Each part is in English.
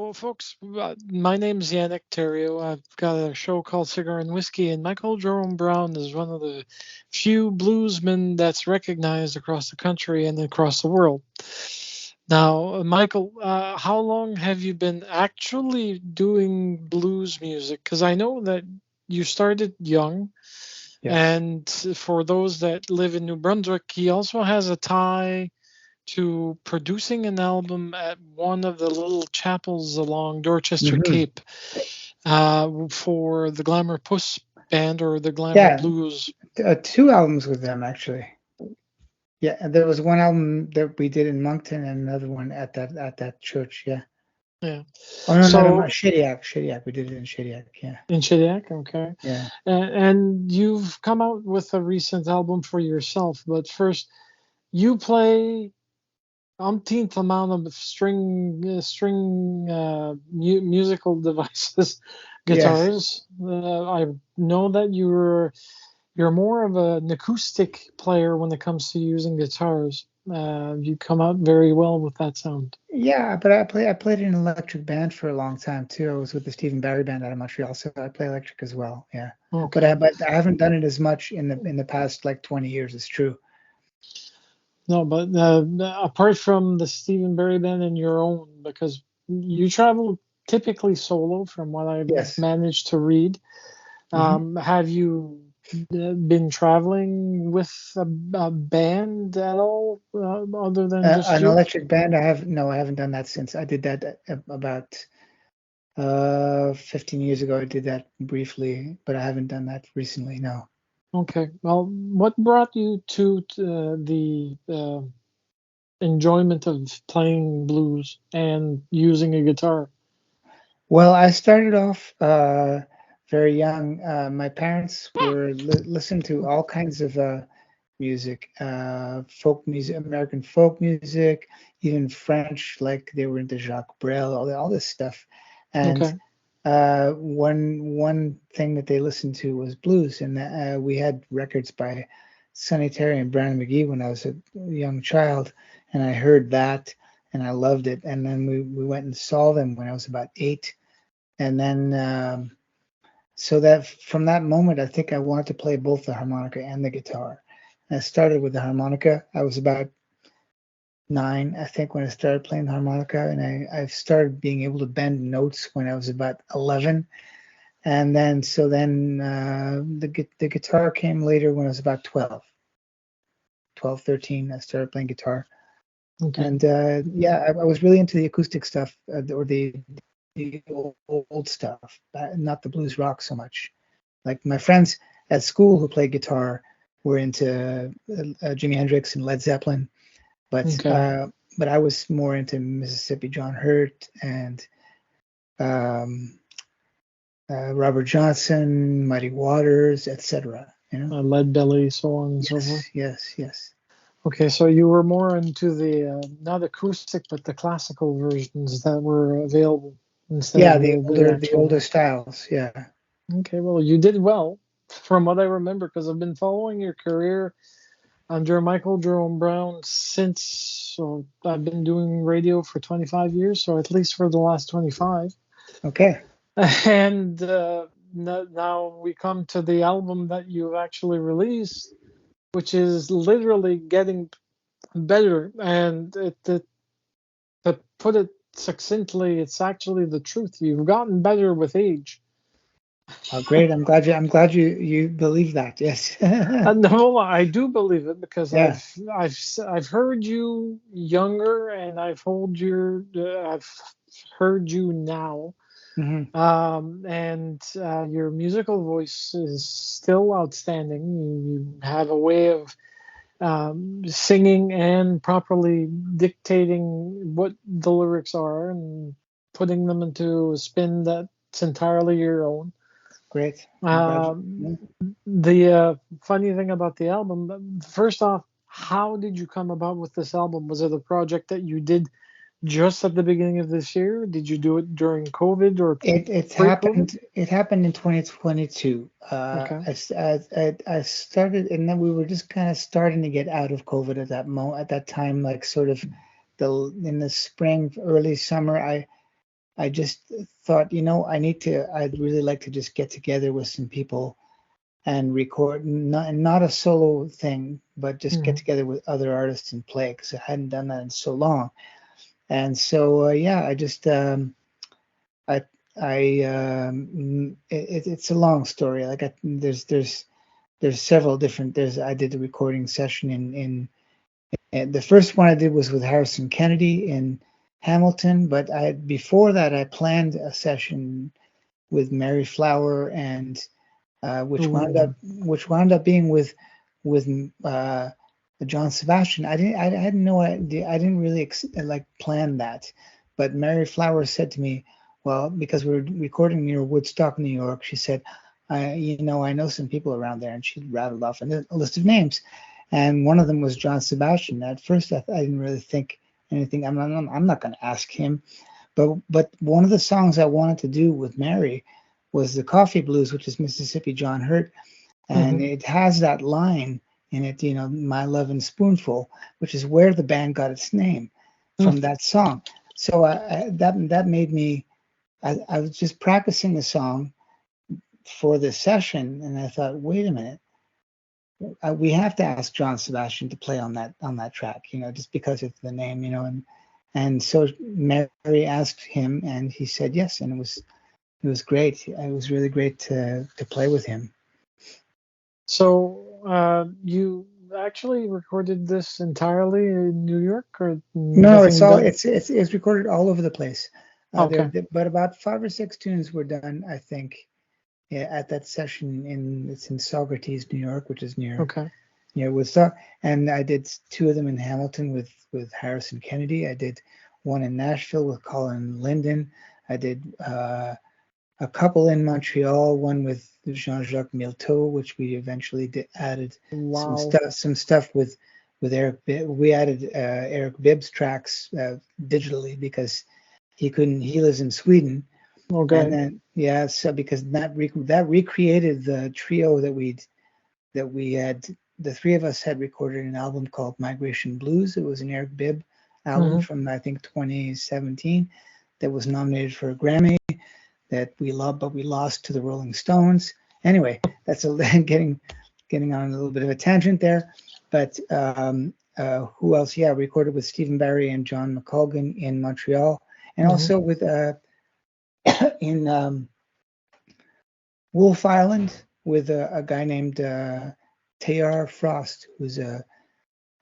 So, folks, my name's Yannick Terrio. I've got a show called Cigar and Whiskey, and Michael Jerome Browne is one of the few bluesmen that's recognized across the country and across the world. Now, Michael, how long have you been actually doing blues music? Because I know that you started young, Yes. and for those that live in New Brunswick, he also has a tie to producing an album at one of the little chapels along Dorchester hmm Cape for the Glamour Puss band or the Glamour Yeah, Blues. two albums with them actually. Yeah, and there was one album that we did in Moncton and another one at that church. Yeah. Yeah. Oh no, not So Shediac. Shediac. We did it in Shediac. Yeah. in Shediac, okay. Yeah. And you've come out with a recent album for yourself, but first, you play umpteenth amount of musical devices, Yes. guitars. I know that you're more of an acoustic player when it comes to using guitars. You come out very well with that sound. Yeah, but I played in an electric band for a long time too. I was with the Stephen Barry band out of Montreal, so I play electric as well. Yeah. But I Okay. but I haven't done it as much in the past like 20 years. It's true. No, but apart from the Stephen Barry band and your own, because you travel typically solo, from what I've Yes. managed to read. hmm Have you been traveling with a band at all, other than just An you? electric band, I haven't done that since I did that about 15 years ago. I did that briefly, but I haven't done that recently. No. Okay. Well, what brought you to the enjoyment of playing blues and using a guitar? Well, I started off very young. My parents were listening to all kinds of music, folk music, American folk music, even French, like they were into Jacques Brel, all this stuff. And Okay. one thing that they listened to was blues, and we had records by Sonny Terry and Brownie McGee when I was a young child, and I heard that and I loved it. And then we went and saw them when I was about 8, and then so that from that moment, I think I wanted to play both the harmonica and the guitar. And I started with the harmonica. I was about 9, I think, when I started playing the harmonica, and I started being able to bend notes when I was about 11. And then the guitar came later when I was about 12, 13. I started playing guitar, Okay. and yeah, I was really into the acoustic stuff, or the old stuff, not the blues rock so much. Like my friends at school who played guitar were into Jimi Hendrix and Led Zeppelin, but Okay. uh, but I was more into Mississippi John Hurt and um, Robert Johnson, Muddy Waters, etc. You know? Lead belly, so on and so forth. Yes, yes, yes. Okay, so you were more into the not acoustic, but the classical versions that were available instead of Yeah, the the actual. older styles. Yeah. Okay, well, you did well from what I remember because I've been following your career under Michael Jerome Browne since. So I've been doing radio for 25 years, so at least for the last 25. Okay. And now we come to the album that you've actually released, which is literally getting better. And to put it succinctly, it's actually the truth. You've gotten better with age. Oh, great. I'm glad you believe that. Yes. No, I do believe it because Yeah. I've heard you younger, and I've heard you now, hmm and your musical voice is still outstanding. You have a way of singing and properly dictating what the lyrics are and putting them into a spin that's entirely your own. Great. I'm glad. Um, the funny thing about the album, first off, how did you come about with this album? Was it a project that you did just at the beginning of this year? Did you do it during COVID or pre-COVID? It happened in 2022. Okay. I started, and then we were just kind of starting to get out of COVID at that time, like sort of in the spring, early summer. I just thought, I'd really like to just get together with some people and record, not a solo thing, but just get Hmm. together with other artists and play, because I hadn't done that in so long. And so, yeah, I just, I, it's a long story. Like, there's several different, I did a recording session and the first one I did was with Harrison Kennedy in Hamilton, but before that, I planned a session with Mary Flower and Ooh. which wound up being with John Sebastian. I had no idea. I didn't really like plan that, but Mary Flowers said to me, well, because we were recording near Woodstock, New York, she said, I know some people around there, and she rattled off a list of names, and one of them was John Sebastian. At first, I didn't really think anything. I'm not going to ask him, but one of the songs I wanted to do with Mary was the Coffee Blues, which is Mississippi John Hurt, and Hmm. it has that line in it, My Love and Spoonful, which is where the band got its name, from that song. So that made me. I was just practicing the song for this session, and I thought, wait a minute, we have to ask John Sebastian to play on that track, just because it's the name, and so Mary asked him, and he said yes, and it was great. It was really great to play with him. So, you actually recorded this entirely in New York, or No, it's nothing all done? it's recorded all over the place. Okay. But about 5 or 6 tunes were done, I think, yeah, at that session it's in Saugerties, New York, which is Okay. near Woodstock. And I did two of them in Hamilton with Harrison Kennedy. I did one in Nashville with Colin Linden. I did a couple in Montreal, one with Jean-Jacques Milteau, which we eventually added Wow. some stuff with Eric. We added Eric Bibb's tracks digitally because he couldn't. He lives in Sweden, and Okay. then yeah, so because that recreated the trio that we had. The three of us had recorded an album called Migration Blues. It was an Eric Bibb album Hmm. from I think 2017 that was nominated for a Grammy that we love, but we lost to the Rolling Stones. Anyway, that's getting on a little bit of a tangent there. But who else? Yeah, recorded with Stephen Barry and John McColgan in Montreal, and Hmm. also with in Wolf Island with a guy named Tayar Frost, who's a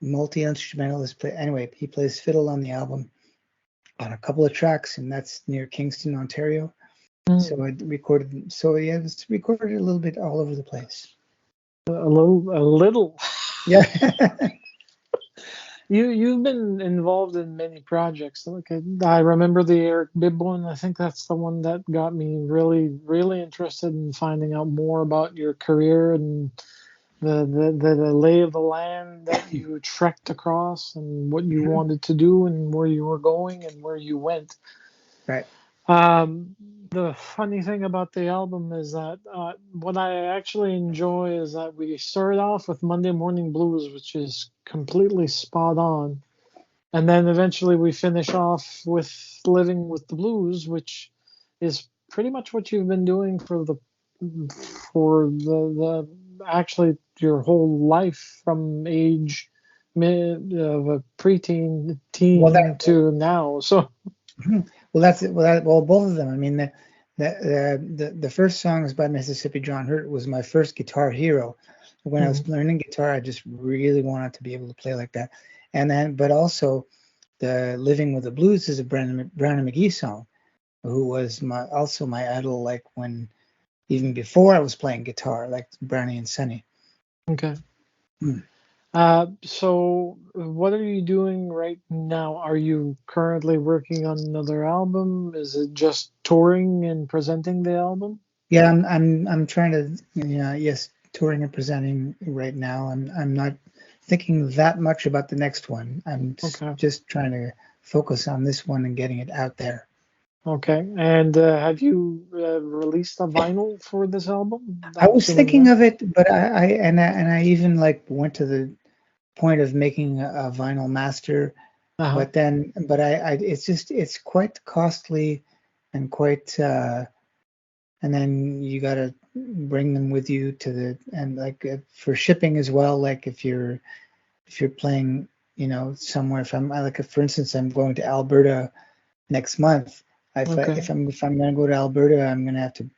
multi instrumentalist. Anyway, he plays fiddle on the album on a couple of tracks, and that's near Kingston, Ontario. So I recorded. So yeah, it's recorded a little bit all over the place. A little, a little. Yeah. You've been involved in many projects. Okay, I remember the Eric Bibb one. I think that's the one that got me really, really interested in finding out more about your career and the lay of the land that you trekked across and what you Mhm. wanted to do and where you were going and where you went. Right. Um, the funny thing about the album is that what I actually enjoy is that we started off with Monday Morning Blues, which is completely spot on, and then eventually we finish off with Living with the Blues, which is pretty much what you've been doing for the actually your whole life from age mid of a preteen Well, teen to now. So well, that's it. Well, both of them. I mean, the first songs by Mississippi John Hurt was my first guitar hero. When I was mhm. learning guitar, I just really wanted to be able to play like that. And then, but also, the Living with the Blues is a Brownie McGee song, who was also my idol. Like when even before I was playing guitar, like Brownie and Sonny. Okay. Hmm. So what are you doing right now? Are you currently working on another album? Is it just touring and presenting the album? Yeah, I'm trying to, yes, touring and presenting right now. I'm not thinking that much about the next one. I'm Okay. just trying to focus on this one and getting it out there. Okay. And have you released a vinyl for this album? I I'm was assuming thinking no. of it, but I even like went to the point of making a vinyl master, Uh-huh. but I it's quite costly and quite. And then you got to bring them with you to the and like for shipping as well. Like if you're playing, somewhere. If I'm like, for instance, I'm going to Alberta next month. Okay. If I'm going to go to Alberta, I'm going to have to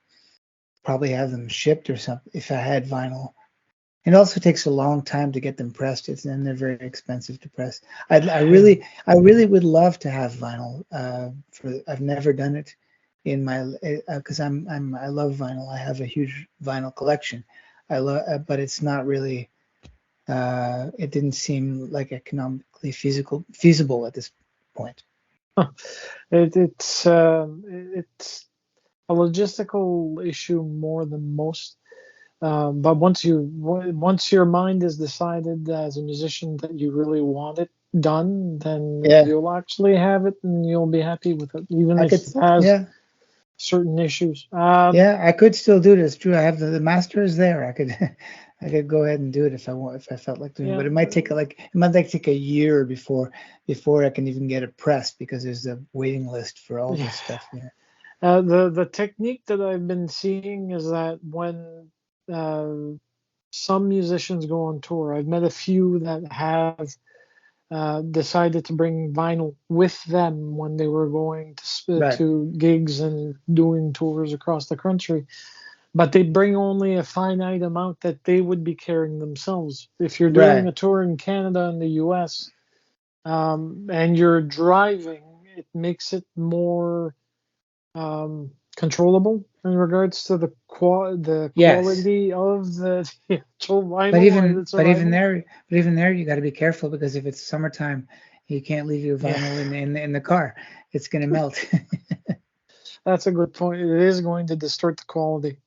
probably have them shipped or something. If I had vinyl, it also takes a long time to get them pressed. And they're very expensive to press. Yeah. I really would love to have vinyl. I've never done it in my because I love vinyl. I have a huge vinyl collection. I love, but it's not really. It didn't seem like economically feasible at this point. It's a logistical issue more than most. But once your mind is decided as a musician that you really want it done, then Yeah, you'll actually have it and you'll be happy with it, even I if could. it has Yeah, certain issues. yeah, I could still do this. True, I have the master is there. I could, I could go ahead and do it if I want, if I felt like doing. But Yeah. it might take take a year before I can even get it pressed because there's a waiting list for all Yeah. this stuff. Yeah. The technique that I've been seeing is that when uh, some musicians go on tour, I've met a few that have decided to bring vinyl with them when they were going Right. to gigs and doing tours across the country. But they bring only a finite amount that they would be carrying themselves. If you're doing Right. a tour in Canada and the US, and you're driving, it makes it more controllable in regards to the Yes. quality of the actual vinyl while it's arriving. But even there, you got to be careful because if it's summertime, you can't leave your Yeah, vinyl in the car. It's gonna melt. that's a good point. It is going to distort the quality.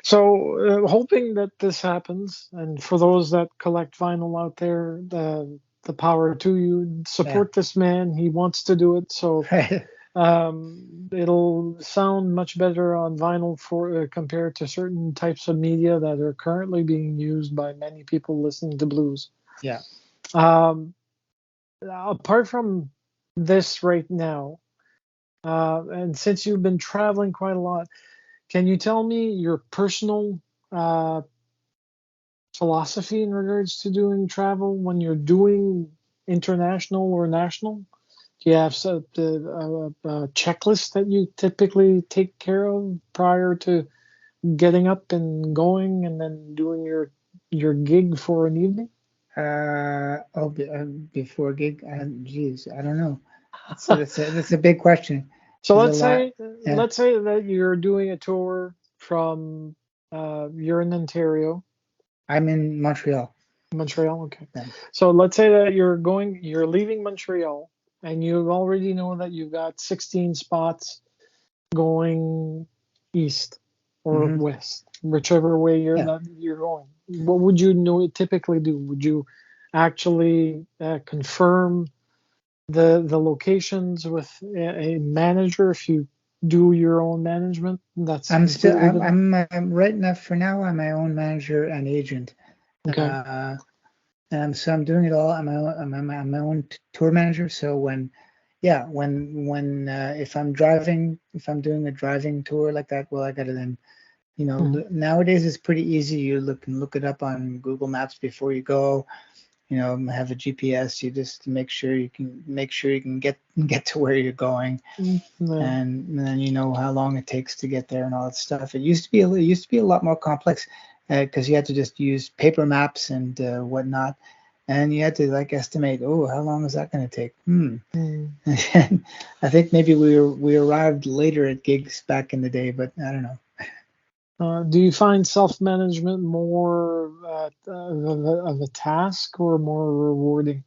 So hoping that this happens, and for those that collect vinyl out there, the power to you. Yeah. Support this man. He wants to do it. So Right. it'll sound much better on vinyl for compared to certain types of media that are currently being used by many people listening to blues. Yeah. Um, Apart from this right now, and since you've been traveling quite a lot, can you tell me your personal uh, philosophy in regards to doing travel when you're doing international or national? Do you have a checklist that you typically take care of prior to getting up and going and then doing your gig for an evening? Before gig, geez, I don't know. That's a big question. So There's a lot. Yeah. let's say that you're doing a tour from you're in Ontario, I'm in Montreal. Montreal. Okay. Yeah. So let's say that you're leaving Montreal and you already know that you've got 16 spots going east or Hmm. west, whichever way Yeah. you're going. What would you typically do? Would you actually confirm the locations with a manager if you do your own management? That's completely different. I'm right enough for now. I'm my own manager and agent. Okay. Uh, so I'm doing it all. I'm my own tour manager. So yeah, if I'm doing a driving tour like that, well, I gotta then, Mhm. nowadays it's pretty easy. You look it up on Google Maps before you go. Have a GPS. You just make sure you can get to where you're going, Yeah. and then you know how long it takes to get there and all that stuff. It used to be a lot more complex because you had to just use paper maps and whatnot, and you had to like estimate, oh, how long is that going to take? Mm. And I think maybe we arrived later at gigs back in the day, but I don't know. Do you find self-management more of a task or more rewarding?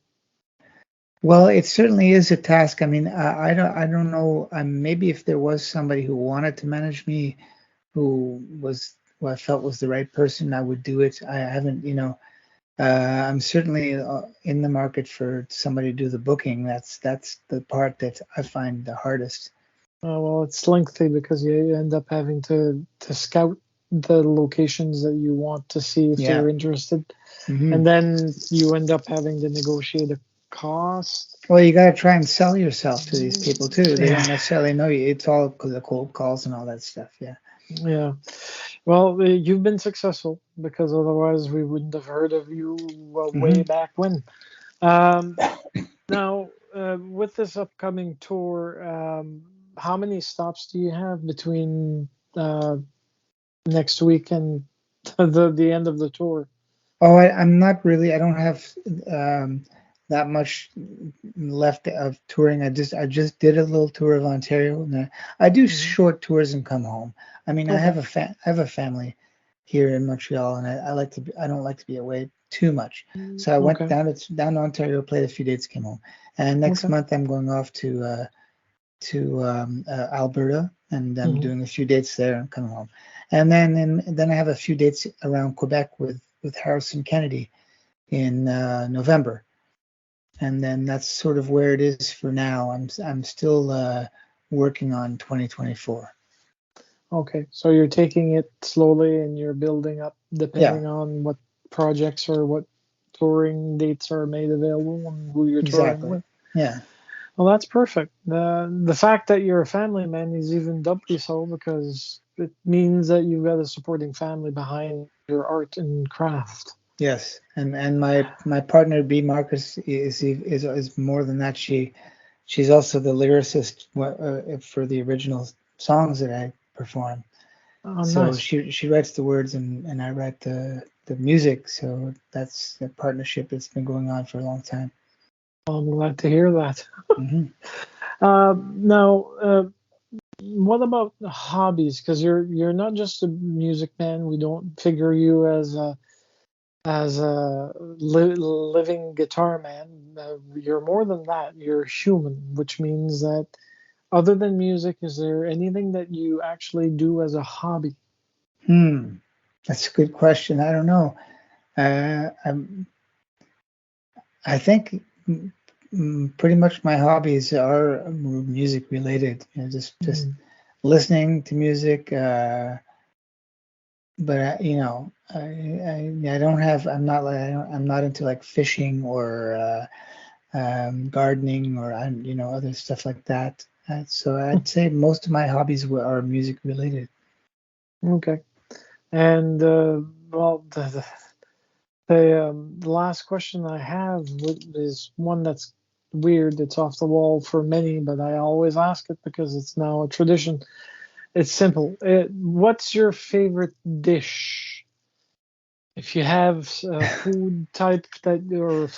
Well, it certainly is a task. I mean, I don't know. Maybe if there was somebody who wanted to manage me, who I felt was the right person, I would do it. I haven't, I'm certainly in the market for somebody to do the booking. That's the part that I find the hardest. Well, it's lengthy because you end up having to scout the locations that you want to see if Yeah. they're interested, Hmm. and then you end up having to negotiate a cost. Well, you got to try and sell yourself to these people too. They don't Yeah, necessarily know you. It's all the cold calls and all that stuff. Yeah. yeah. Well, you've been successful because otherwise we wouldn't have heard of you way Hmm. back when. Um, Now, with this upcoming tour, how many stops do you have between uh, next week and the end of the tour? Oh, I'm not really. I don't have um, that much left of touring. I just did a little tour of Ontario, and I do Hmm. short tours and come home. I mean, Okay. I have a family here in Montreal, and I like to be, I don't like to be away too much. Mm, So I went okay. down to Ontario, played a few dates, came home, and next Okay. month I'm going off to Alberta, and I'm Hmm. doing a few dates there and coming home. And then I have a few dates around Quebec with Harrison Kennedy in November, and then that's sort of where it is for now. I'm still working on 2024. Okay. So you're taking it slowly and you're building up Yeah, depending on what projects or what touring dates are made available and who you're touring exactly. with. Yeah. Well, that's perfect. The fact that you're a family man is even doubly so because it means that you've got a supporting family behind your art and craft. Yes, and my partner B Marcus is more than that. She's also the lyricist for the original songs that I perform. Oh, So nice. she writes the words and I write the music. So that's a partnership that's been going on for a long time. Well, I'm glad to hear that. Hmm. Now, what about the hobbies? Because you're not just a music man. We don't figure you as a living guitar man. You're more than that. You're human, which means that other than music, is there anything that you actually do as a hobby? Hmm. That's a good question. I don't know. I think pretty much my hobbies are music related. Just Mm, listening to music. But I don't have. I'm not like I'm not into like fishing or gardening or other stuff like that. So I'd say most of my hobbies are music related. okay. And well, the last question I have is one that's weird. It's off the wall for many, but I always ask it because it's now a tradition. It's simple. What's your favorite dish? If you have a food type that, or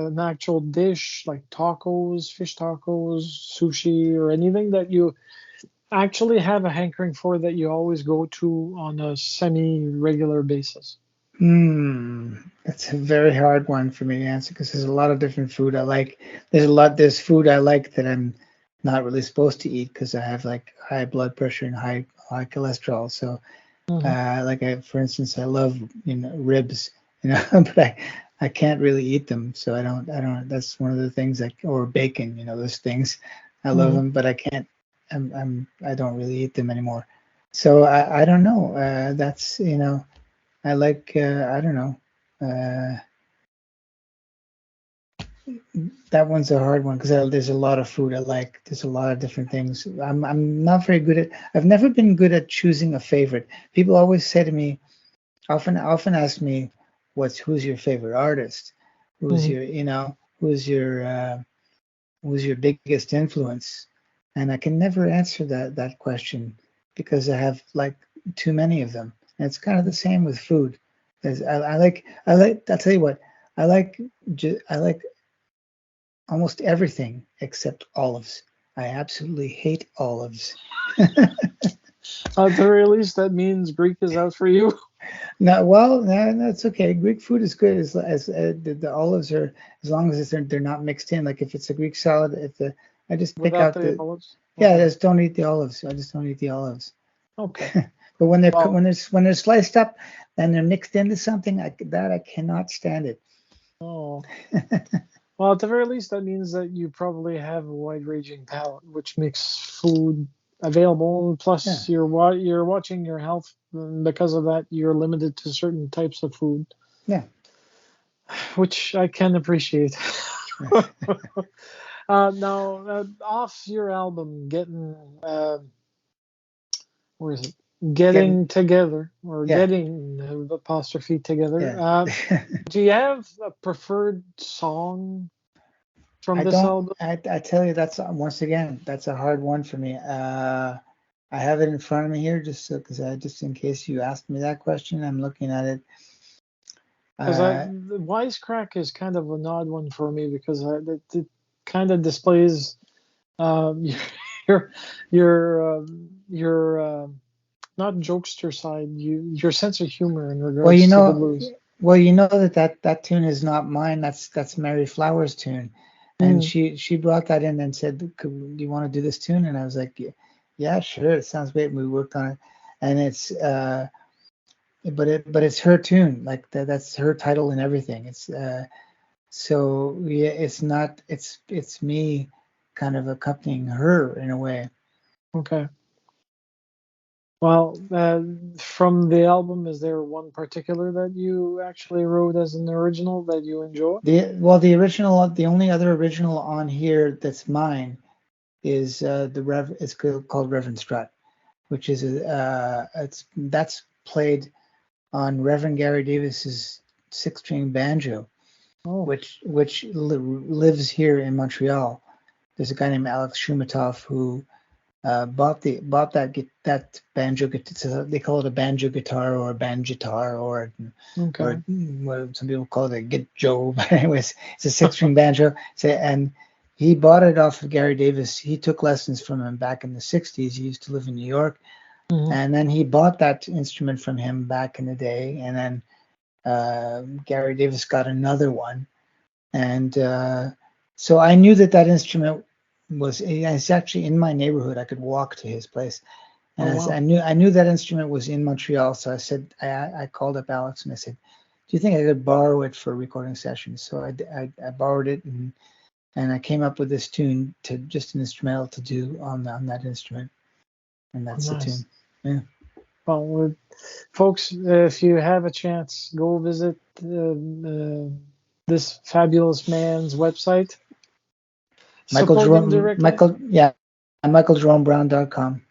an actual dish like tacos, fish tacos, sushi, or anything that you actually have a hankering for that you always go to on a semi-regular basis. That's a very hard one for me to answer because there's a lot of different food I like. There's food I like that I'm not really supposed to eat because I have like high blood pressure and high cholesterol. So Hmm. for instance, I love ribs, but I can't really eat them. So I don't. That's one of the things or bacon, those things. I love Hmm. them, but I can't. I don't really eat them anymore. So I don't know. That's I like I don't know. Uh, that one's a hard one because there's a lot of food I like. There's a lot of different things. I'm not very good at. I've never been good at choosing a favorite. People always say to me, often ask me, who's your favorite artist? Who's Hmm. your who's your biggest influence? And I can never answer that question because I have like too many of them. And it's kind of the same with food. As I'll tell you what I like. I like almost everything except olives. I absolutely hate olives. At the very least, that means Greek is out for you. No, well, no, it's okay. Greek food is good as the olives are, as long as they're not mixed in. Like if it's a Greek salad, if the I just pick Without out the the olives. yeah, I Okay. just don't eat the olives. I just don't eat the olives. Okay. But when they're Well, when they're sliced up and they're mixed into something, I cannot stand it. oh. Well, at the very least, that means that you probably have a wide-ranging palate, which makes food available. Yeah, Plus, you're watching your health, and because of that, you're limited to certain types of food, yeah. which I can appreciate. Now, off your album, where is it? Getting Getting, Together, or yeah, Getting apostrophe Together. yeah. Do you have a preferred song from I this don't. album? I tell you, that's once again, that's a hard one for me. I have it in front of me here, just so because just in case you asked me that question, I'm looking at it. Because Uh, the Wisecrack is kind of an odd one for me because it kind of displays um, your your not jokester side, your sense of humor in well, regards to the blues. you know that tune is not mine. That's Mary Flowers' tune, and Mm, she brought that in and said, "Do you want to do this tune?" And I was like, "Yeah, yeah, sure. It sounds great." And we worked on it, and but it's her tune. Like that's her title and everything. It's so yeah, it's not. It's me, kind of accompanying her in a way. okay. Well, from the album, is there one particular that you actually wrote as an original that you enjoy? The original, the only other original on here that's mine is it's called Reverend Strut, which is it's that's played on Reverend Gary Davis's six-string banjo, Oh, which lives here in Montreal. There's a guy named Alex Shumatov who bought that banjo guitar. So they call it a banjo guitar or a banjitar or okay. what some people call it a gitjo. But anyways, it's a six-string banjo. So, and he bought it off of Gary Davis. He took lessons from him back in the 60s. He used to live in New York, Hmm. and then he bought that instrument from him back in the day. And then Gary Davis got another one, and so I knew that instrument was it's actually in my neighborhood. I could walk to his place, Oh, and wow. I knew that instrument was in Montreal. So I called up Alex and I said, "Do you think I could borrow it for a recording session?" So I borrowed it, and I came up with this tune to just an instrumental to do on that instrument, and Oh, that's the nice. tune. Yeah. Well, folks, if you have a chance, go visit this fabulous man's website. Support him directly. Yeah, MichaelJeromeBrowne.com.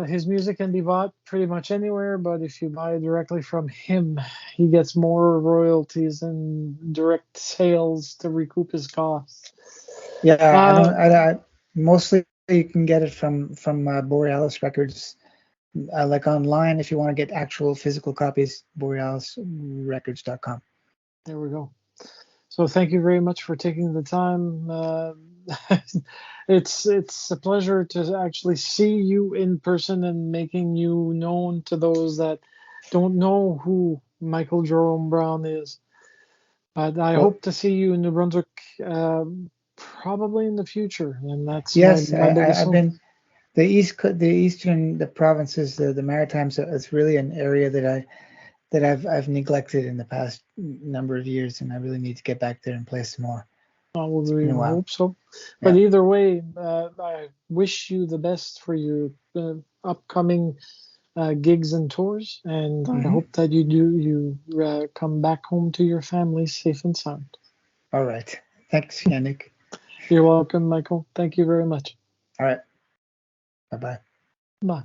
His music can be bought pretty much anywhere, but if you buy it directly from him, he gets more royalties and direct sales to recoup his costs. Yeah, I Uh, don't. Mostly you can get it from Borealis Records, like online if you want to get actual physical copies. BorealisRecords.com. there we go. So thank you very much for taking the time. It's a pleasure to actually see you in person and making you known to those that don't know who Michael Jerome Browne is. But I Well, hope to see you in New Brunswick, probably in the future, and that's yes, my biggest I've hope. been the eastern the provinces the Maritimes is really an area that I've neglected in the past number of years, and I really need to get back there and play some more. Well, It's we been a while. hope so. But Yeah. either way, I wish you the best for your upcoming gigs and tours, and I Hmm. hope that you come back home to your family safe and sound. All right. Thanks, Yannick. You're welcome, Michael. Thank you very much. All right. Bye bye. Bye.